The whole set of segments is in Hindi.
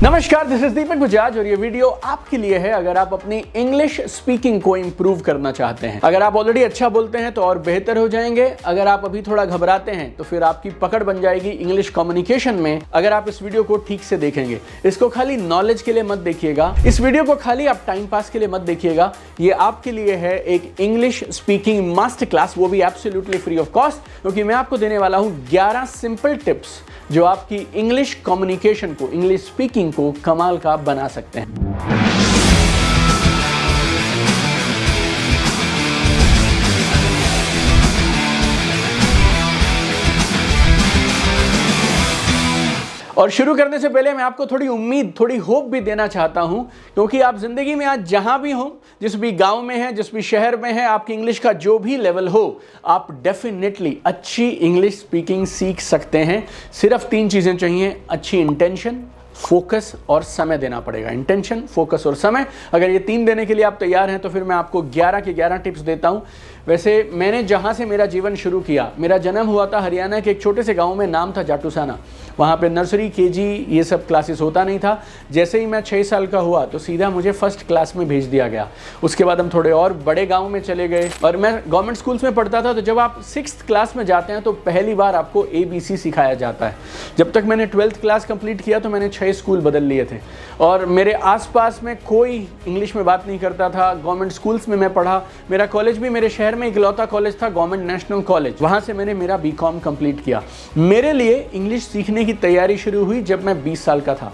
नमस्कार, दिस इज दीपक बजाज और ये वीडियो आपके लिए है अगर आप अपनी इंग्लिश स्पीकिंग को इंप्रूव करना चाहते हैं। अगर आप ऑलरेडी अच्छा बोलते हैं तो और बेहतर हो जाएंगे। अगर आप अभी थोड़ा घबराते हैं तो फिर आपकी पकड़ बन जाएगी इंग्लिश कम्युनिकेशन में अगर आप इस वीडियो को ठीक से देखेंगे। इसको खाली नॉलेज के लिए मत देखिएगा, इस वीडियो को खाली आप टाइम पास के लिए मत देखिएगा। ये आपके लिए है एक इंग्लिश स्पीकिंग मास्टर क्लास, वो भी एब्सोल्युटली फ्री ऑफ कॉस्ट, क्योंकि मैं आपको देने वाला हूं 11 सिंपल टिप्स जो आपकी इंग्लिश कम्युनिकेशन को, इंग्लिश स्पीकिंग को कमाल का बना सकते हैं। और शुरू करने से पहले मैं आपको थोड़ी उम्मीद, थोड़ी होप भी देना चाहता हूं, क्योंकि आप जिंदगी में आज जहां भी हो, जिस भी गांव में है, जिस भी शहर में है, आपकी इंग्लिश का जो भी लेवल हो, आप डेफिनेटली अच्छी इंग्लिश स्पीकिंग सीख सकते हैं। सिर्फ 3 चीजें चाहिए: अच्छी इंटेंशन, फोकस और समय देना पड़ेगा। इंटेंशन, फोकस और समय, अगर ये 3 देने के लिए आप तैयार हैं तो फिर मैं आपको 11 के 11 टिप्स देता हूं। वैसे मैंने जहां से मेरा जीवन शुरू किया, मेरा जन्म हुआ था हरियाणा के एक छोटे से गांव में, नाम था जाटूसाना। वहाँ पे नर्सरी, केजी ये सब क्लासेस होता नहीं था। जैसे ही मैं 6 साल का हुआ तो सीधा मुझे फर्स्ट क्लास में भेज दिया गया। उसके बाद हम थोड़े और बड़े गांव में चले गए और मैं गवर्नमेंट स्कूल्स में पढ़ता था। तो जब आप 6th क्लास में जाते हैं तो पहली बार आपको ABC सिखाया जाता है। जब तक मैंने 12th क्लास कंप्लीट किया तो मैंने 6 स्कूल बदल लिए थे और मेरे आसपास में कोई इंग्लिश में बात नहीं करता था। गवर्नमेंट स्कूल्स में मैं पढ़ा। मेरा कॉलेज भी मेरे शहर में इकलौता कॉलेज था, गवर्नमेंट नेशनल कॉलेज। वहाँ से मैंने मेरा BCom कंप्लीट किया। मेरे लिए इंग्लिश सीखने की तैयारी शुरू हुई जब मैं 20 साल का था।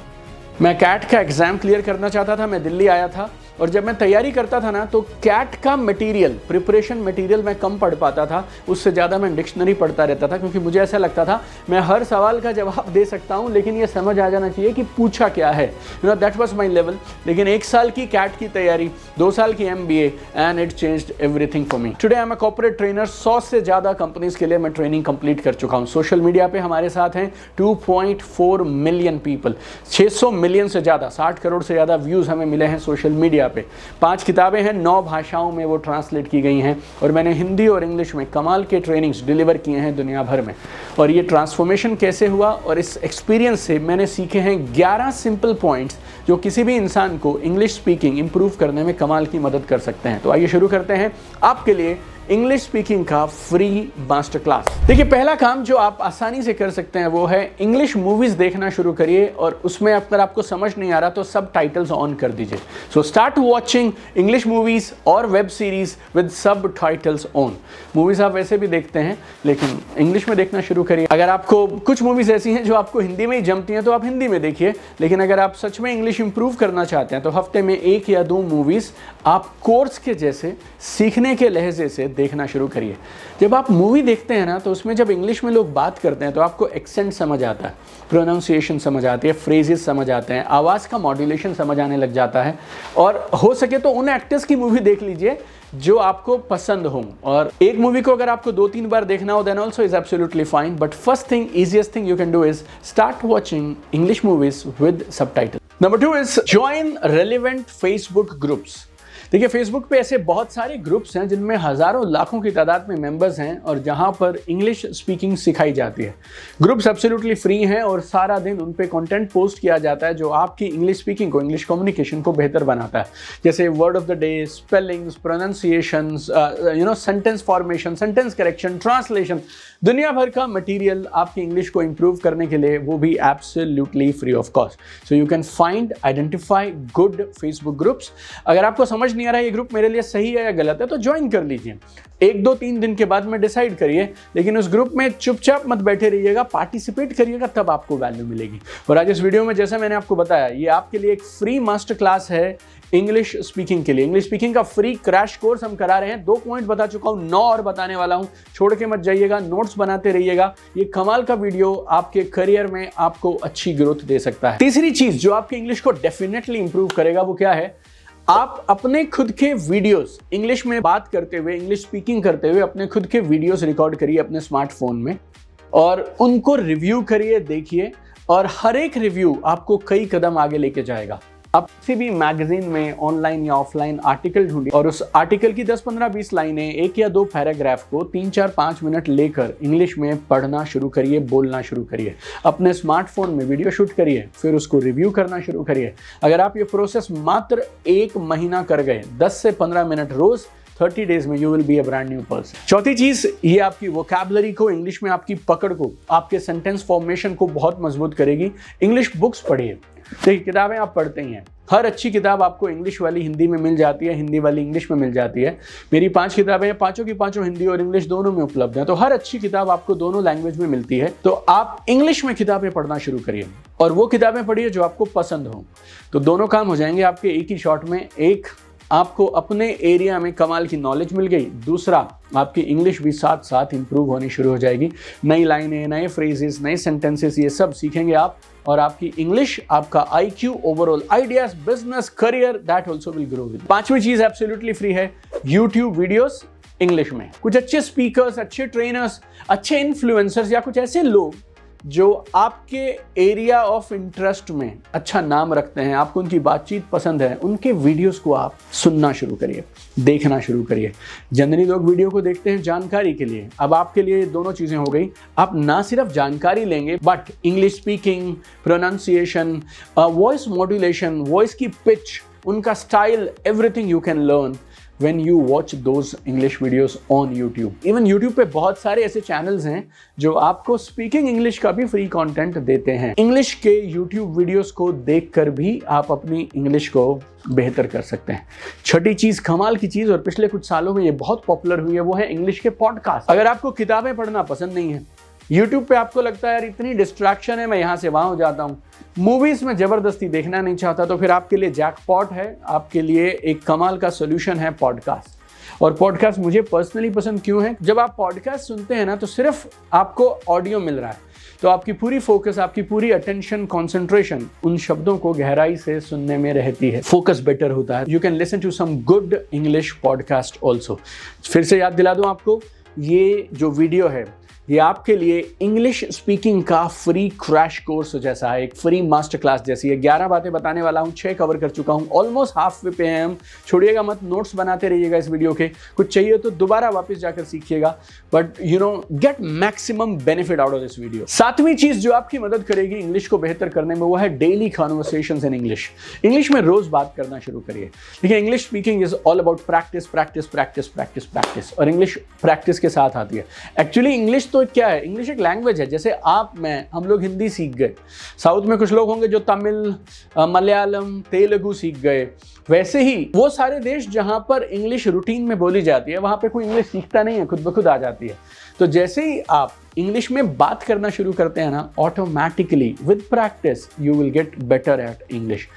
मैं कैट का एग्जाम क्लियर करना चाहता था। मैं दिल्ली आया था और जब मैं तैयारी करता था ना, तो कैट का मटेरियल, प्रिपरेशन मटेरियल मैं कम पढ़ पाता था, उससे ज़्यादा मैं डिक्शनरी पढ़ता रहता था, क्योंकि मुझे ऐसा लगता था मैं हर सवाल का जवाब दे सकता हूँ, लेकिन ये समझ आ जाना चाहिए कि पूछा क्या है। You know, that was my level. लेकिन 1 साल की कैट की तैयारी, 2 साल की MBA, and it changed everything for me. Today I am a corporate trainer. 100 से ज़्यादा कंपनीज के लिए मैं ट्रेनिंग कंप्लीट कर चुका हूँ। सोशल मीडिया पे हमारे साथ हैं 2.4 मिलियन पीपल, 600 मिलियन से ज़्यादा, 60 करोड़ से ज़्यादा व्यूज़ हमें मिले हैं सोशल मीडिया पे। 5 किताबें हैं, 9 भाषाओं में वो ट्रांसलेट की गई हैं और मैंने हिंदी और इंग्लिश में कमाल के ट्रेनिंग्स डिलीवर किए हैं दुनिया भर में। और ये ट्रांसफॉर्मेशन कैसे हुआ, और इस एक्सपीरियंस से मैंने सीखे हैं 11 सिंपल पॉइंट्स जो किसी भी इंसान को इंग्लिश स्पीकिंग इंप्रूव करने में कमाल की मदद कर सकते हैं। तो आइए शुरू करते हैं आपके लिए इंग्लिश स्पीकिंग का फ्री मास्टर क्लास। देखिए, पहला काम जो आप आसानी से कर सकते हैं वो है इंग्लिश मूवीज देखना शुरू करिए और उसमें अगर आपको समझ नहीं आ रहा तो सब टाइटल्स ऑन कर दीजिए। So start watching English movies और वेब सीरीज विद सब टाइटल्स ऑन। मूवीज आप वैसे भी देखते हैं, लेकिन इंग्लिश में देखना शुरू करिए। अगर आपको कुछ मूवीज ऐसी हैं जो आपको हिंदी में ही जमती हैं तो आप हिंदी में देखिए, लेकिन अगर आप सच में इंग्लिश इंप्रूव करना चाहते हैं तो हफ्ते में 1 या 2 मूवीज आप कोर्स के जैसे सीखने के लहजे से देखना शुरू करिए। जब आप मूवी देखते हैं ना, तो उसमें जब इंग्लिश में लोग बात करते हैं तो आपको एक्सेंट समझ आता है, प्रोनाउंसिएशन समझ आती है, फ्रेजेस समझ आते हैं, आवाज़ का मॉड्यूलेशन समझ आने लग जाता है। और हो सके तो उन एक्टर्स की मूवी देख लीजिए जो आपको पसंद हो। और एक मूवी को अगर आपको 2-3 बार देखना हो then also is absolutely fine, but first thing, easiest thing you can do is start watching English movies with subtitle. Number 2 is join relevant Facebook groups. देखिए, फेसबुक पे ऐसे बहुत सारे ग्रुप्स हैं जिनमें हज़ारों लाखों की तादाद में मेंबर्स हैं और जहां पर इंग्लिश स्पीकिंग सिखाई जाती है। ग्रुप्स एब्सोल्युटली फ्री हैं और सारा दिन उन पे कंटेंट पोस्ट किया जाता है जो आपकी इंग्लिश स्पीकिंग को, इंग्लिश कम्युनिकेशन को बेहतर बनाता है। जैसे word of the day, spellings, pronunciations, sentence formation, sentence correction, translation, दुनिया भर का मटीरियल आपकी इंग्लिश को इंप्रूव करने के लिए, वो भी absolutely free of cost. So you can find, identify good Facebook groups. अगर आपको समझ नहीं आ रहा है ये ग्रुप मेरे लिए सही है या गलत है तो ज्वाइन कर लीजिए। 1, 2, 3 दिन के बाद में डिसाइड करिए, लेकिन उस ग्रुप में चुपचाप मत बैठे रहिएगा, पार्टिसिपेट करिएगा, तब आपको वैल्यू मिलेगी। और आज इस वीडियो में जैसा मैंने आपको बताया, ये आपके लिए एक फ्री मास्टर क्लास है इंग्लिश स्पीकिंग के लिए। इंग्लिश स्पीकिंग का फ्री क्रैश कोर्स हम करा रहे हैं। 2 पॉइंट बता चुका हूं, 9 और बताने वाला हूं। छोड़ के मत जाइएगा, नोट्स बनाते रहिएगा। ये कमाल का वीडियो आपके करियर में आपको अच्छी ग्रोथ दे सकता है। तीसरी चीज जो आपकी इंग्लिश को डेफिनेटली इंप्रूव करेगा वो क्या है? आप अपने खुद के वीडियोस, इंग्लिश में बात करते हुए, इंग्लिश स्पीकिंग करते हुए अपने खुद के वीडियोस रिकॉर्ड करिए अपने स्मार्टफोन में और उनको रिव्यू करिए, देखिए, और हर एक रिव्यू आपको कई कदम आगे लेके जाएगा। आप किसी भी मैगजीन में ऑनलाइन या ऑफलाइन आर्टिकल ढूंढिए और उस आर्टिकल की 10, 15, 20 लाइनें, 1 या 2 पैराग्राफ को 3, 4, 5 मिनट लेकर इंग्लिश में पढ़ना शुरू करिए, बोलना शुरू करिए। अपने स्मार्टफोन में वीडियो शूट करिए, फिर उसको रिव्यू करना शुरू करिए। अगर आप ये प्रोसेस मात्र 1 महीना कर गए, 10 से 15 मिनट रोज, 30 डेज में you will be a brand new person. चौथी चीज, ये आपकी वोकैबुलरी को, इंग्लिश में आपकी पकड़ को, आपके सेंटेंस फॉर्मेशन को बहुत मजबूत करेगी। इंग्लिश बुक्स पढ़िए। देखिए, किताबें आप पढ़ते ही हैं, हर अच्छी किताब आपको इंग्लिश वाली हिंदी में मिल जाती है, हिंदी वाली इंग्लिश में मिल जाती है। मेरी 5 किताबें हैं, पांचों की पांचों हिंदी और इंग्लिश दोनों में उपलब्ध हैं, तो हर अच्छी किताब आपको दोनों लैंग्वेज में मिलती है। तो आप इंग्लिश में किताबें पढ़ना शुरू करिए और वो किताबें पढ़िए जो आपको पसंद हो। तो दोनों काम हो जाएंगे आपके एक ही शॉट में। एक, आपको अपने एरिया में कमाल की नॉलेज मिल गई, दूसरा आपकी इंग्लिश भी साथ साथ इंप्रूव होनी शुरू हो जाएगी। नई लाइनें, नए फ्रेजेस, नए सेंटेंसेस, ये सब सीखेंगे आप और आपकी इंग्लिश, आपका IQ, overall ideas, business, career, that also will grow with. पांचवी चीज एब्सोल्युटली फ्री है, YouTube वीडियोस इंग्लिश में। कुछ अच्छे स्पीकर्स, अच्छे ट्रेनर्स, अच्छे इन्फ्लुएंसर्स या कुछ ऐसे लोग जो आपके एरिया ऑफ इंटरेस्ट में अच्छा नाम रखते हैं, आपको उनकी बातचीत पसंद है, उनके वीडियोस को आप सुनना शुरू करिए, देखना शुरू करिए। जनरली लोग वीडियो को देखते हैं जानकारी के लिए, अब आपके लिए दोनों चीजें हो गई। आप ना सिर्फ जानकारी लेंगे but English speaking, pronunciation, voice modulation, voice की पिच, उनका style, everything you can learn when you watch those English videos on YouTube. Even YouTube पे बहुत सारे ऐसे चैनल्स हैं जो आपको स्पीकिंग इंग्लिश का भी फ्री कंटेंट देते हैं। इंग्लिश के YouTube वीडियोस को देखकर भी आप अपनी इंग्लिश को बेहतर कर सकते हैं। छठी चीज, कमाल की चीज, और पिछले कुछ सालों में ये बहुत पॉपुलर हुई है, वो है इंग्लिश के पॉडकास्ट। अगर आपको किताबें पढ़ना पसंद नहीं है, YouTube पे आपको लगता है यार इतनी डिस्ट्रैक्शन है, मैं यहाँ से वहाँ हो जाता हूँ, मूवीज में जबरदस्ती देखना नहीं चाहता, तो फिर आपके लिए जैकपॉट है, आपके लिए एक कमाल का सोल्यूशन है पॉडकास्ट। और पॉडकास्ट मुझे पर्सनली पसंद क्यों है? जब आप पॉडकास्ट सुनते हैं ना, तो सिर्फ आपको ऑडियो मिल रहा है, तो आपकी पूरी फोकस, आपकी पूरी अटेंशन, कॉन्सेंट्रेशन उन शब्दों को गहराई से सुनने में रहती है, फोकस बेटर होता है। You can listen to some good English podcast also. फिर से याद दिला दूं आपको, ये जो वीडियो है ये आपके लिए इंग्लिश स्पीकिंग का फ्री क्रैश कोर्स जैसा है, एक फ्री मास्टर क्लास जैसी है। 11 बातें बताने वाला हूँ, 6 कवर कर चुका हूँ, ऑलमोस्ट हाफ वे पे हैं हम। छोड़िएगा मत, नोट्स बनाते रहिएगा इस वीडियो के, कुछ चाहिए तो दोबारा वापस जाकर सीखिएगा, but you know get maximum benefit out of this video. 7वीं चीज जो आपकी मदद करेगी इंग्लिश को बेहतर करने में, वो है daily conversations in English. English में रोज बात करना शुरू करिए। देखिए, English speaking is all about practice practice practice practice practice, और इंग्लिश प्रैक्टिस के साथ आती है। एक्चुअली इंग्लिश तो क्या है, इंग्लिश एक लैंग्वेज है। जैसे आप, मैं, हम लोग हिंदी सीख गए, साउथ में कुछ लोग होंगे जो तमिल, मलयालम, तेलुगु सीख गए, वैसे ही वो सारे देश जहां पर इंग्लिश रूटीन में बोली जाती है, वहां पे कोई इंग्लिश सीखता नहीं है, खुद ब खुद आ जाती है। तो जैसे ही आप इंग्लिश में बात करना शुरू करते हैं ना, automatically with practice you will get better at English.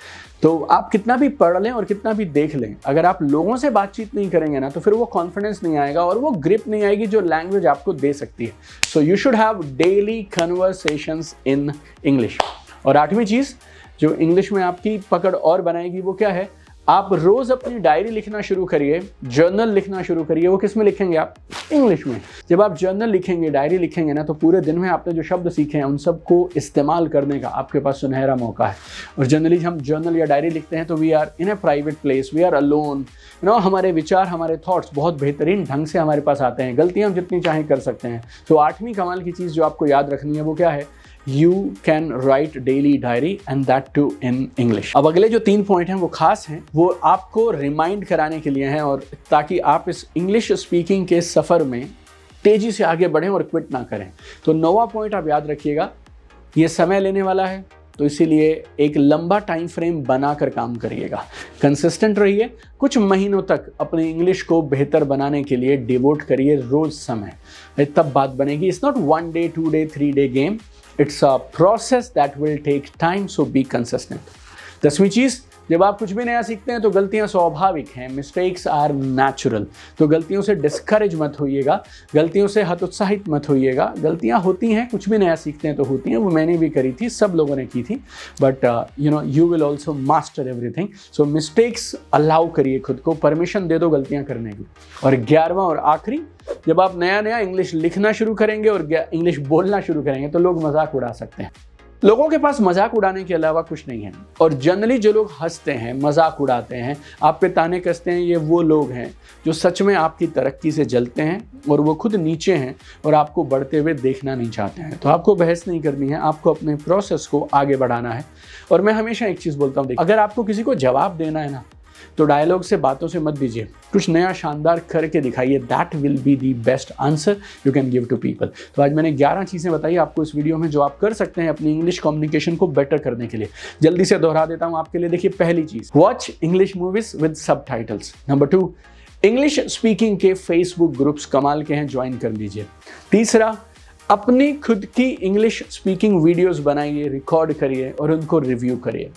तो आप कितना भी पढ़ लें और कितना भी देख लें, अगर आप लोगों से बातचीत नहीं करेंगे ना, तो फिर वो कॉन्फिडेंस नहीं आएगा और वो ग्रिप नहीं आएगी जो लैंग्वेज आपको दे सकती है। So you should have daily conversations in English. और 8वीं चीज़ जो इंग्लिश में आपकी पकड़ और बनाएगी, वो क्या है? आप रोज अपनी डायरी लिखना शुरू करिए, जर्नल लिखना शुरू करिए। वो किस में लिखेंगे आप? इंग्लिश में। जब आप जर्नल लिखेंगे, डायरी लिखेंगे ना, तो पूरे दिन में आपने जो शब्द सीखे हैं उन सबको इस्तेमाल करने का आपके पास सुनहरा मौका है। और जनरली हम जर्नल या डायरी लिखते हैं तो we are in a private place, we are alone, you know, हमारे विचार, हमारे थॉट्स बहुत बेहतरीन ढंग से हमारे पास आते हैं, गलतियाँ हम जितनी चाहें कर सकते हैं। तो 8वीं कमाल की चीज़ जो आपको याद रखनी है वो क्या है? You can write daily diary and that too in English। अब अगले जो 3 पॉइंट हैं वो खास हैं, वो आपको रिमाइंड कराने के लिए हैं, और ताकि आप इस इंग्लिश स्पीकिंग के सफ़र में तेज़ी से आगे बढ़ें और क्विट ना करें। तो 9वां पॉइंट आप याद रखिएगा, ये समय लेने वाला है, तो इसीलिए एक लंबा टाइम फ्रेम बनाकर काम करिएगा, कंसिस्टेंट रहिए, कुछ महीनों तक अपनी इंग्लिश को बेहतर बनाने के लिए डिवोट करिए रोज़ समय, तब बात बनेगी। It's not 1 day 2 day 3 day game, It's a process that will take time, so be consistent। 10वीं चीज़, जब आप कुछ भी नया सीखते हैं तो गलतियां स्वाभाविक हैं, मिस्टेक्स आर नेचुरल। तो गलतियों से डिस्करेज मत होइएगा, गलतियों से हतोत्साहित मत होइएगा। गलतियां होती हैं, कुछ भी नया सीखते हैं तो होती हैं, वो मैंने भी करी थी, सब लोगों ने की थी, but you no you will also master everything. So mistakes allow करिए, खुद को परमिशन दे दो गलतियां करने की। और 11वां और आखिरी, जब आप नया नया इंग्लिश लिखना शुरू करेंगे और इंग्लिश बोलना शुरू करेंगे तो लोग मजाक उड़ा सकते हैं। लोगों के पास मजाक उड़ाने के अलावा कुछ नहीं है। और जनरली जो लोग हंसते हैं, मजाक उड़ाते हैं, आप पे ताने कसते हैं, ये वो लोग हैं जो सच में आपकी तरक्की से जलते हैं और वो खुद नीचे हैं और आपको बढ़ते हुए देखना नहीं चाहते हैं। तो आपको बहस नहीं करनी है, आपको अपने प्रोसेस को आगे बढ़ाना है। और मैं हमेशा एक चीज़ बोलता हूँ, देखिए, अगर आपको किसी को जवाब देना है ना, तो डायलॉग से, बातों से मत दीजिए, कुछ नया शानदार करके दिखाइए। That will be the best answer you can give to people. तो आज मैंने 11 चीज़ें बताई आपको इस वीडियो में जो आप कर सकते हैं अपनी इंग्लिश कम्युनिकेशन को बेटर करने के लिए। जल्दी से दोहरा देता हूँ आपके लिए। देखिए, पहली चीज़, watch English movies with subtitles. Number 2, English speaking के फेसबुक ग्रुप्स कमाल के हैं, ज्वाइन कर लीजिए। तीसरा, अपनी खुद की इंग्लिश स्पीकिंग वीडियोस बनाइए, रिकॉर्ड करिए और उनको रिव्यू करिए।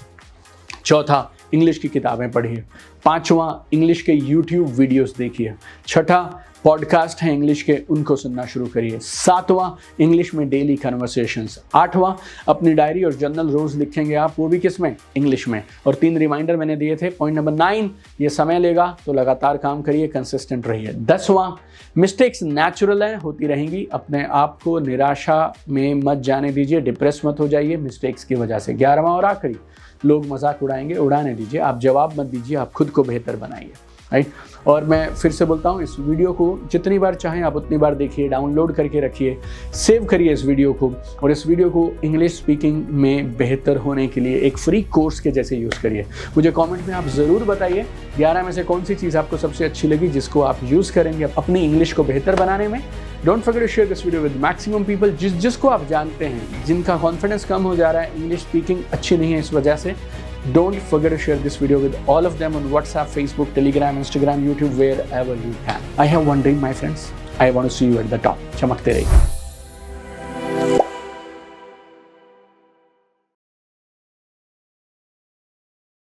चौथा, इंग्लिश की किताबें पढ़िए। पांचवा, इंग्लिश के यूट्यूब वीडियोस देखिए। छठा, पॉडकास्ट है इंग्लिश के, उनको सुनना शुरू करिए। सातवां, इंग्लिश में डेली कन्वर्सेशंस। आठवां, अपनी डायरी और जर्नल रोज लिखेंगे आप, वो भी किस में, इंग्लिश में। और 3 रिमाइंडर मैंने दिए थे। पॉइंट नंबर 9, ये समय लेगा तो लगातार काम करिए, कंसिस्टेंट रहिए। 10वां, मिस्टेक्स नेचुरल है, होती रहेंगी, अपने आप को निराशा में मत जाने दीजिए, डिप्रेस मत हो जाइए मिस्टेक्स की वजह से। 11वां और आखिरी, लोग मजाक उड़ाएंगे, उड़ाने दीजिए, आप जवाब मत दीजिए, आप खुद को बेहतर बनाइए। राइट। और मैं फिर से बोलता हूँ, इस वीडियो को जितनी बार चाहें आप उतनी बार देखिए, डाउनलोड करके रखिए, सेव करिए इस वीडियो को, और इस वीडियो को इंग्लिश स्पीकिंग में बेहतर होने के लिए एक फ्री कोर्स के जैसे यूज़ करिए। मुझे कमेंट में आप ज़रूर बताइए 11 में से कौन सी चीज़ आपको सबसे अच्छी लगी जिसको आप यूज़ करेंगे अपनी इंग्लिश को बेहतर बनाने में। Don't forget to share this video with maximum people. जिसको आप जानते हैं, जिनका कॉन्फिडेंस कम हो जा रहा है, इंग्लिश स्पीकिंग अच्छी नहीं है इस वजह से, don't forget to share this video with all of them on WhatsApp, Facebook, Telegram, Instagram, YouTube, wherever you can. I have one dream, my friends. I want to see you at the top. चमकते रहिए।